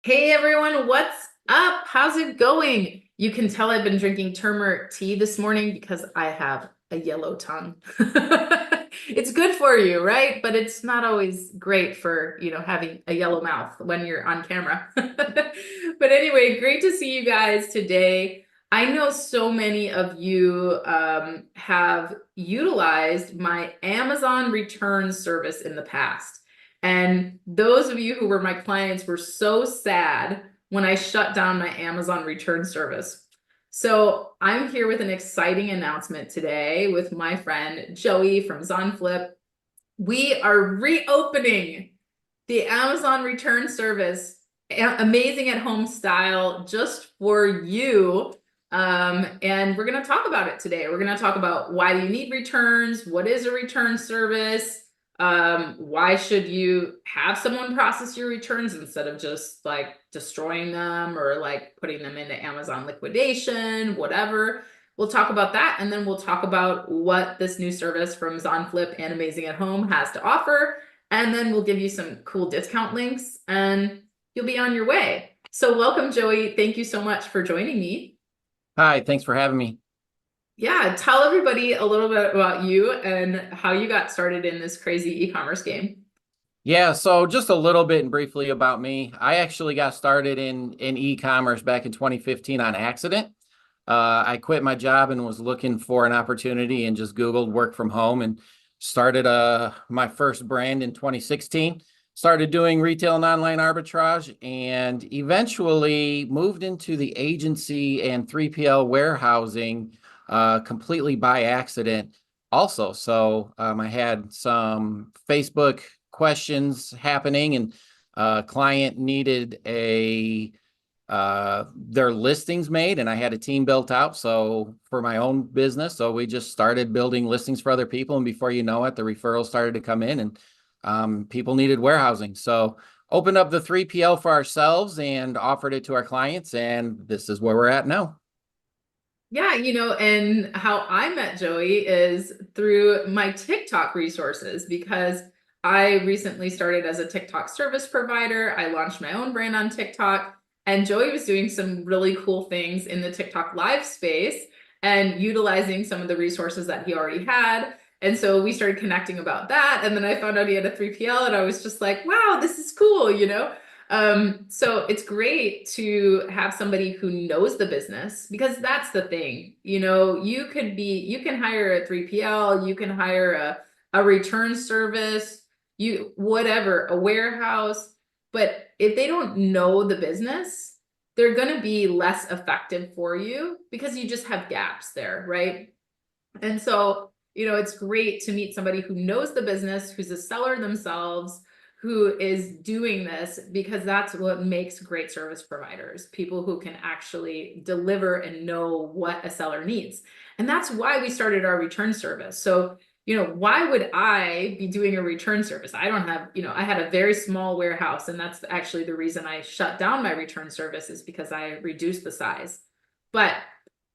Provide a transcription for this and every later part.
Hey everyone, what's up? How's it going? You can tell I've been drinking turmeric tea this morning because I have a yellow tongue. It's good for you, right? But it's not always great for, having a yellow mouth when you're on camera. But anyway, great to see you guys today. I know so many of you have utilized my Amazon return service in the past. And those of you who were my clients were so sad when I shut down my Amazon return service. So I'm here with an exciting announcement today with my friend Joey from ZonFlip. We are reopening the Amazon return service, amazing at home style, just for you. And we're going to talk about it today. We're going to talk about why do you need returns? What is a return service? Why should you have someone process your returns instead of just like destroying them or like putting them into Amazon liquidation, whatever. We'll talk about that, and then we'll talk about what this new service from ZonFlip and Amazing at Home has to offer, and then we'll give you some cool discount links and you'll be on your way. So welcome, Joey. Thank you so much for joining me. Hi, thanks for having me. Yeah, tell everybody a little bit about you and how you got started in this crazy e-commerce game. Yeah, so just a little bit and briefly about me. I actually got started in e-commerce back in 2015 on accident. I quit my job and was looking for an opportunity and just Googled work from home and started my first brand in 2016. Started doing retail and online arbitrage and eventually moved into the agency and 3PL warehousing completely by accident also. So I had some Facebook questions happening and client needed their listings made, and I had a team built out so for my own business. So we just started building listings for other people, and before you know it, the referrals started to come in, and people needed warehousing. So opened up the 3PL for ourselves and offered it to our clients, and this is where we're at now. Yeah, and how I met Joey is through my TikTok resources because I recently started as a TikTok service provider. I launched my own brand on TikTok, and Joey was doing some really cool things in the TikTok live space and utilizing some of the resources that he already had. And so we started connecting about that. And then I found out he had a 3PL, and I was just like, wow, this is cool. So it's great to have somebody who knows the business, because that's the thing. You can hire a 3PL, you can hire a return service, whatever, a warehouse, but if they don't know the business, they're going to be less effective for you because you just have gaps there, right? And so, it's great to meet somebody who knows the business, who's a seller themselves, who is doing this, because that's what makes great service providers, people who can actually deliver and know what a seller needs. And that's why we started our return service. So, why would I be doing a return service? I don't have, I had a very small warehouse, and that's actually the reason I shut down my return service, is because I reduced the size. But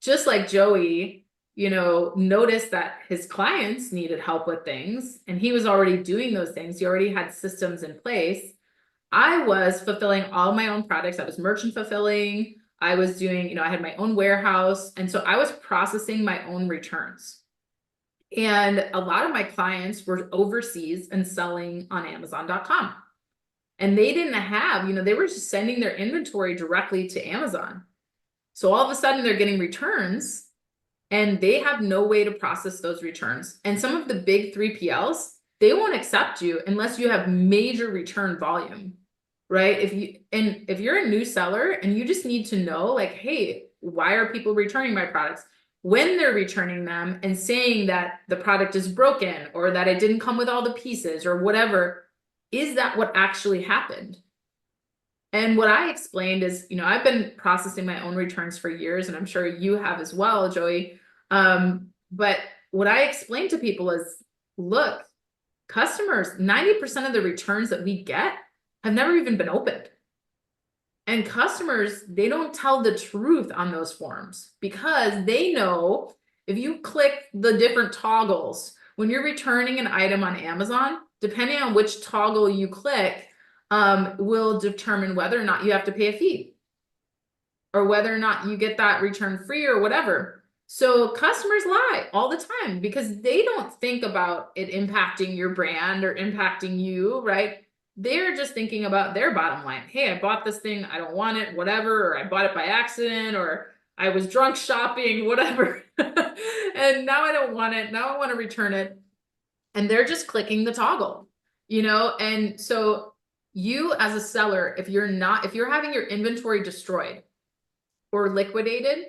just like Joey, noticed that his clients needed help with things and he was already doing those things. He already had systems in place. I was fulfilling all my own products. I was merchant fulfilling. I was doing, I had my own warehouse. And so I was processing my own returns. And a lot of my clients were overseas and selling on Amazon.com. And they didn't have, they were just sending their inventory directly to Amazon. So all of a sudden they're getting returns, and they have no way to process those returns. And some of the big 3PLs, they won't accept you unless you have major return volume, right? If you're a new seller and you just need to know, like, hey, why are people returning my products? When they're returning them and saying that the product is broken or that it didn't come with all the pieces or whatever, is that what actually happened? And what I explained is, I've been processing my own returns for years, and I'm sure you have as well, Joey. But what I explained to people is, look, customers, 90% of the returns that we get have never even been opened. And customers, they don't tell the truth on those forms because they know if you click the different toggles, when you're returning an item on Amazon, depending on which toggle you click, will determine whether or not you have to pay a fee or whether or not you get that return free or whatever. So customers lie all the time because they don't think about it impacting your brand or impacting you, right? They're just thinking about their bottom line. Hey, I bought this thing, I don't want it, whatever, or I bought it by accident, or I was drunk shopping, whatever. And now I don't want it. Now I want to return it. And they're just clicking the toggle, And so you as a seller, if you're having your inventory destroyed or liquidated,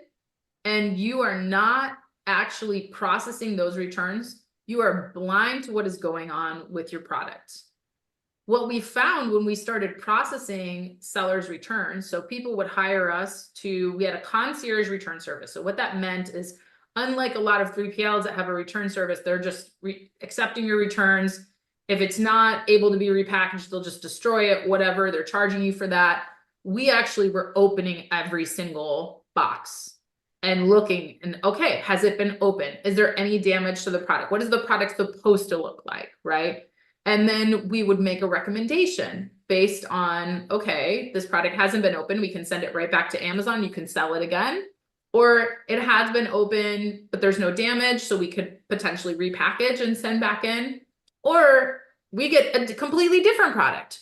and you are not actually processing those returns, you are blind to what is going on with your product. What we found when we started processing sellers' returns, so people would hire us we had a concierge return service. So what that meant is, unlike a lot of 3PLs that have a return service, they're just accepting your returns. If it's not able to be repackaged, they'll just destroy it, whatever. They're charging you for that. We actually were opening every single box and looking and, okay, has it been open? Is there any damage to the product? What is the product supposed to look like, right? And then we would make a recommendation based on, okay, this product hasn't been open. We can send it right back to Amazon. You can sell it again. Or it has been open, but there's no damage. So we could potentially repackage and send back in. Or we get a completely different product,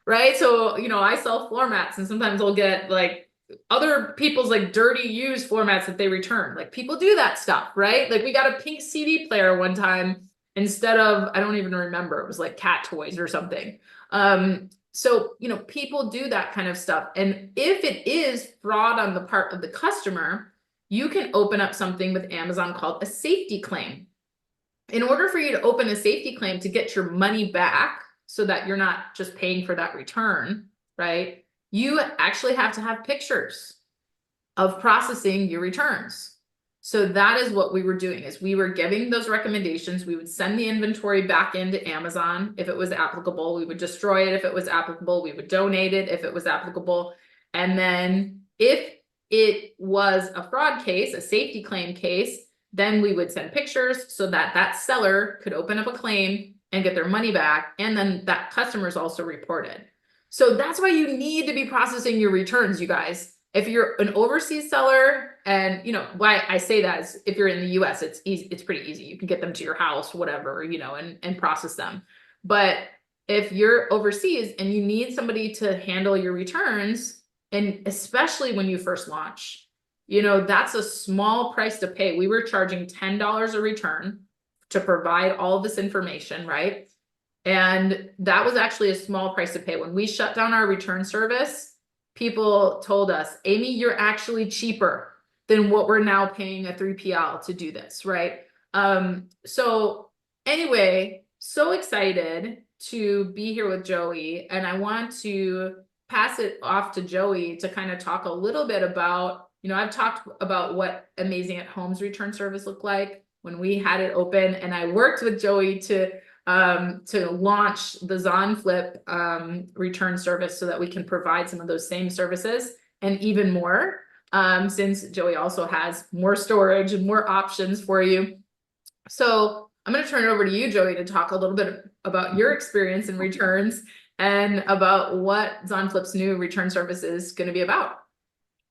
right? So, I sell floor mats, and sometimes I'll get like other people's like dirty used floor mats that they return. Like, people do that stuff, right? Like, we got a pink CD player one time instead of, I don't even remember, it was like cat toys or something. So, people do that kind of stuff. And if it is fraud on the part of the customer, you can open up something with Amazon called a safety claim. In order for you to open a safety claim to get your money back so that you're not just paying for that return, right? You actually have to have pictures of processing your returns. So that is what we were doing, is we were giving those recommendations. We would send the inventory back into Amazon if it was applicable. We would destroy it if it was applicable. We would donate it if it was applicable. And then if it was a fraud case, a safety claim case, then we would send pictures so that that seller could open up a claim and get their money back. And then that customer is also reported. So that's why you need to be processing your returns, you guys. If you're an overseas seller, and why I say that is, if you're in the US, it's easy, it's pretty easy. You can get them to your house, whatever, and process them. But if you're overseas and you need somebody to handle your returns, and especially when you first launch, that's a small price to pay. We were charging $10 a return to provide all of this information, right? And that was actually a small price to pay. When we shut down our return service, people told us, Amy, you're actually cheaper than what we're now paying a 3PL to do this, right? So anyway, so excited to be here with Joey, and I want to pass it off to Joey to kind of talk a little bit about, I've talked about what Amazing at Home's return service looked like when we had it open, and I worked with Joey to launch the ZonFlip return service so that we can provide some of those same services and even more, since Joey also has more storage and more options for you. So I'm going to turn it over to you, Joey, to talk a little bit about your experience in returns and about what ZonFlip's new return service is going to be about.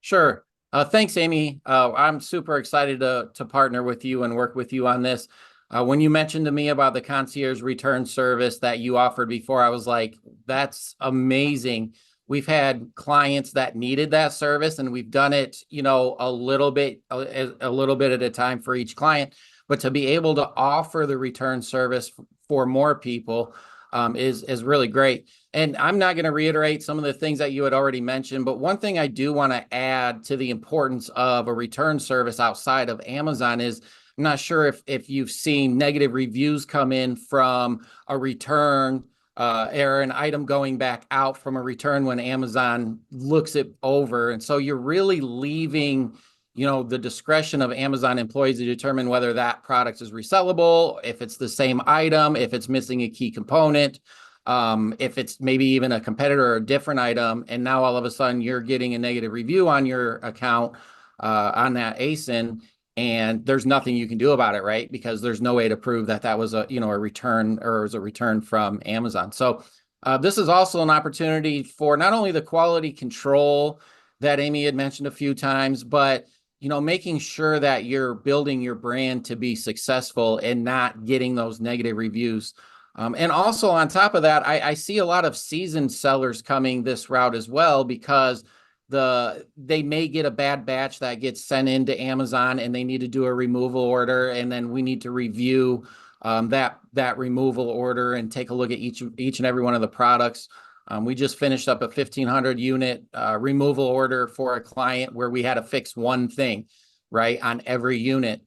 Sure. Thanks, Amy. I'm super excited to partner with you and work with you on this. When you mentioned to me about the concierge return service that you offered before, I was like, that's amazing. We've had clients that needed that service, and we've done it, a little bit at a time for each client. But to be able to offer the return service for more people is really great. And I'm not going to reiterate some of the things that you had already mentioned, but one thing I do want to add to the importance of a return service outside of Amazon is, I'm not sure if you've seen negative reviews come in from a return or an item going back out from a return when Amazon looks it over. And so you're really leaving, the discretion of Amazon employees to determine whether that product is resellable, if it's the same item, if it's missing a key component, if it's maybe even a competitor or a different item. And now all of a sudden you're getting a negative review on your account on that ASIN. And there's nothing you can do about it, right? Because there's no way to prove that that was a return, or was a return from Amazon. So This is also an opportunity for not only the quality control that Amy had mentioned a few times, but making sure that you're building your brand to be successful and not getting those negative reviews. And also on top of that, I see a lot of seasoned sellers coming this route as well, because they may get a bad batch that gets sent into Amazon and they need to do a removal order, and then we need to review that removal order and take a look at each and every one of the products. We just finished up a 1,500 unit removal order for a client where we had to fix one thing, right, on every unit.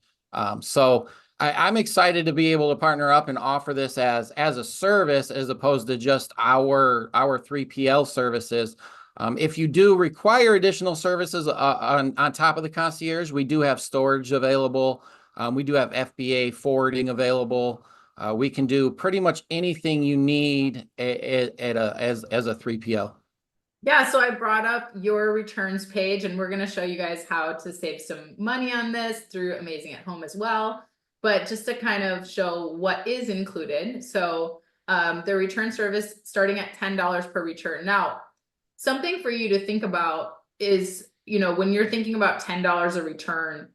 So I'm excited to be able to partner up and offer this as a service, as opposed to just our 3PL services. If you do require additional services on top of the concierge, we do have storage available. We do have FBA forwarding available. We can do pretty much anything you need as a 3PL. Yeah, so I brought up your returns page, and we're going to show you guys how to save some money on this through Amazing at Home as well. But just to kind of show what is included. So the return service starting at $10 per return. Now, something for you to think about is, when you're thinking about $10 a return,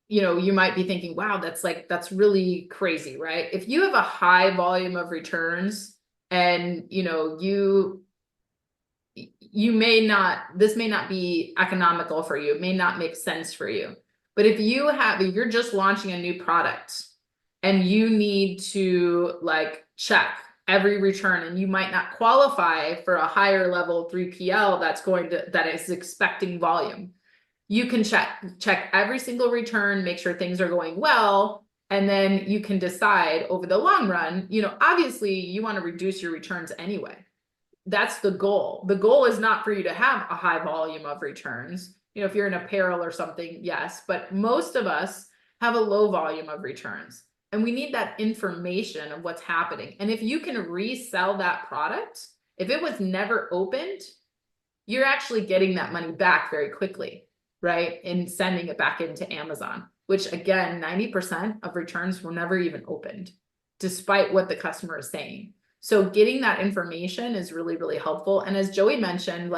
you might be thinking, wow, that's really crazy, right? If you have a high volume of returns and, this may not be economical for you. It may not make sense for you. But if you're just launching a new product and you need to check every return, and you might not qualify for a higher level 3PL that is expecting volume, you can check every single return, make sure things are going well, and then you can decide over the long run, obviously you want to reduce your returns anyway. That's the goal. The goal is not for you to have a high volume of returns. If you're in apparel or something, yes, but most of us have a low volume of returns, and we need that information of what's happening. And if you can resell that product, if it was never opened, you're actually getting that money back very quickly, right? And sending it back into Amazon, which again, 90% of returns were never even opened, despite what the customer is saying. So getting that information is really, really helpful. And as Joey mentioned,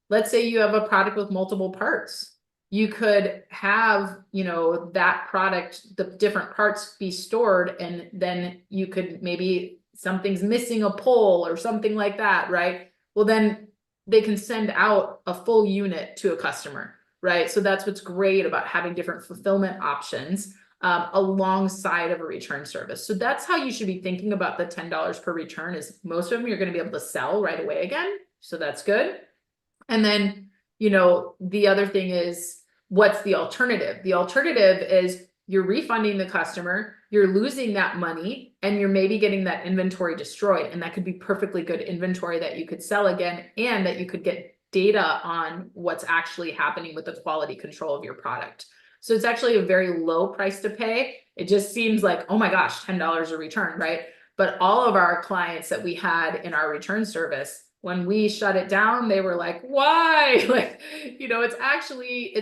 let's say you have a product with multiple parts. You could have, that product, the different parts be stored, and then you could maybe something's missing a pole or something like that, right? Well, then they can send out a full unit to a customer, right? So that's what's great about having different fulfillment options alongside of a return service. So that's how you should be thinking about the $10 per return. Is most of them you're going to be able to sell right away again. So that's good. And then, the other thing is, what's the alternative? The alternative is you're refunding the customer, you're losing that money, and you're maybe getting that inventory destroyed. And that could be perfectly good inventory that you could sell again, and that you could get data on what's actually happening with the quality control of your product. So it's actually a very low price to pay. It just seems like, oh my gosh, $10 a return, right? But all of our clients that we had in our return service, when we shut it down, they were like, why? It's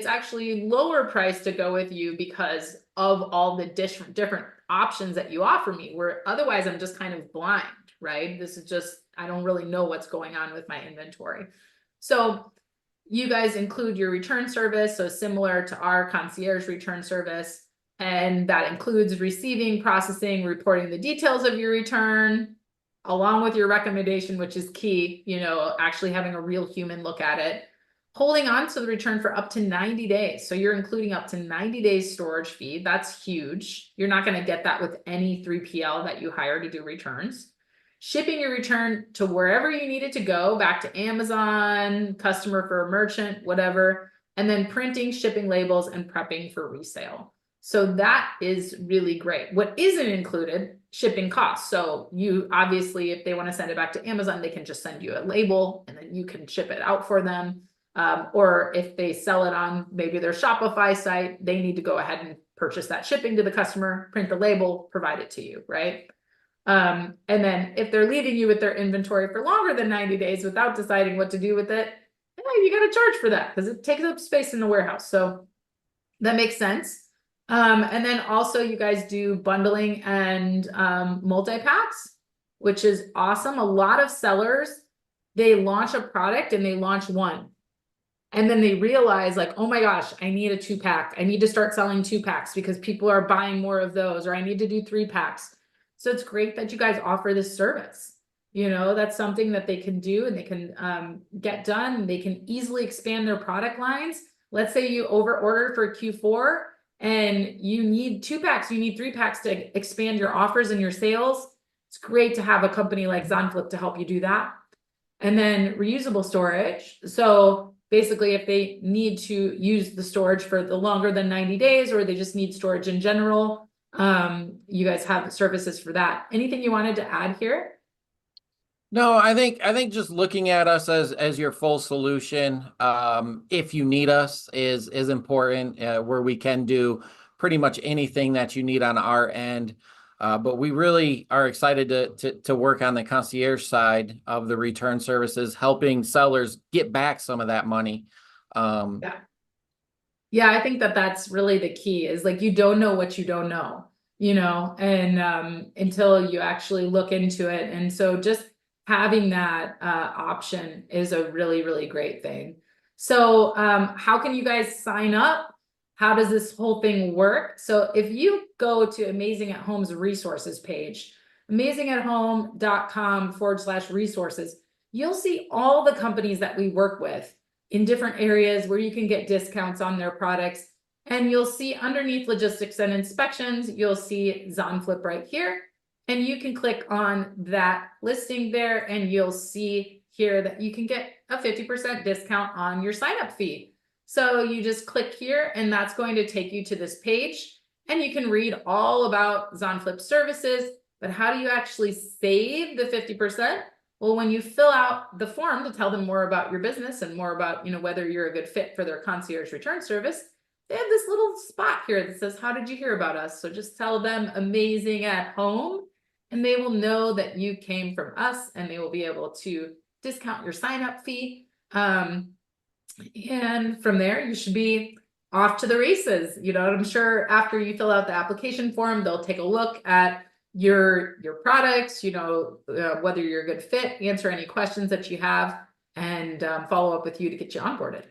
actually lower price to go with you because of all the different options that you offer me, where otherwise I'm just kind of blind, right? This is just, I don't really know what's going on with my inventory. So you guys include your return service, so similar to our concierge return service, and that includes receiving, processing, reporting the details of your return, along with your recommendation, which is key, actually having a real human look at it, holding on to the return for up to 90 days. So you're including up to 90 days storage fee. That's huge. You're not going to get that with any 3PL that you hire to do returns. Shipping your return to wherever you need it to go, back to Amazon, customer for a merchant, whatever, and then printing, shipping labels, and prepping for resale. So that is really great. What isn't included, shipping costs. So you obviously, if they want to send it back to Amazon, they can just send you a label and then you can ship it out for them. Or if they sell it on maybe their Shopify site, they need to go ahead and purchase that shipping to the customer, print the label, provide it to you, right? And then if they're leaving you with their inventory for longer than 90 days without deciding what to do with it, you got to charge for that because it takes up space in the warehouse. So that makes sense. And then also you guys do bundling and multi-packs, which is awesome. A lot of sellers, they launch a product and they launch one. And then they realize like, oh my gosh, I need a 2-pack. I need to start selling 2-packs because people are buying more of those, or I need to do 3-packs. So it's great that you guys offer this service. You know, that's something that they can do and they can get done. They can easily expand their product lines. Let's say you over order for Q4 and you need 2-packs, you need 3-packs to expand your offers and your sales. It's great to have a company like ZonFlip to help you do that. And then reusable storage. So basically, if they need to use the storage for the longer than 90 days, or they just need storage in general, you guys have services for that. Anything you wanted to add here? No, I think just looking at us as your full solution, if you need us is important, where we can do pretty much anything that you need on our end. But we really are excited to work on the concierge side of the return services, helping sellers get back some of that money. Yeah. Yeah, I think that that's really the key is like you don't know what you don't know, you know, and until you actually look into it. And so just having that option is a really, really great thing. So how can you guys sign up? How does this whole thing work? So if you go to Amazing at Home's resources page, amazingathome.com/resources, you'll see all the companies that we work with in different areas where you can get discounts on their products. And you'll see underneath logistics and inspections, you'll see ZonFlip right here. And you can click on that listing there and you'll see here that you can get a 50% discount on your sign up fee. So you just click here and that's going to take you to this page and you can read all about ZonFlip services, but how do you actually save the 50%? Well, when you fill out the form to tell them more about your business and more about, you know, whether you're a good fit for their concierge return service, they have this little spot here that says, how did you hear about us? So just tell them Amazing at Home, and they will know that you came from us and they will be able to discount your sign up fee. And from there, you should be off to the races. You know, I'm sure after you fill out the application form, they'll take a look at your products, you know, whether you're a good fit, answer any questions that you have, and follow up with you to get you onboarded.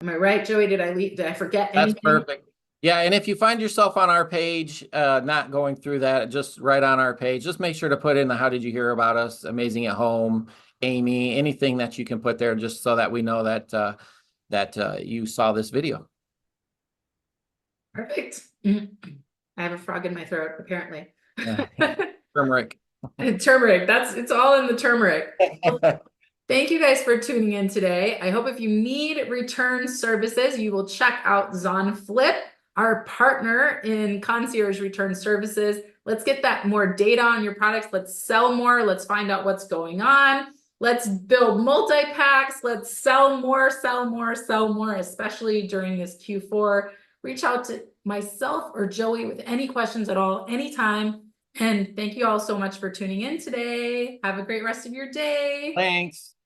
Am I right, Joey? Did I forget That's anything? perfect. Yeah, and if you find yourself on our page, not going through that, just right on our page, just make sure to put in the how did you hear about us, Amazing at Home, Amy, anything that you can put there, just so that we know that you saw this video. Perfect. I have a frog in my throat, apparently. Turmeric. And turmeric, it's all in the turmeric. Well, thank you guys for tuning in today. I hope if you need return services, you will check out ZonFlip, our partner in concierge return services. Let's get that more data on your products. Let's sell more. Let's find out what's going on. Let's build multi-packs. Let's sell more, sell more, sell more, especially during this Q4. Reach out to myself or Joey with any questions at all, anytime. And thank you all so much for tuning in today. Have a great rest of your day. Thanks.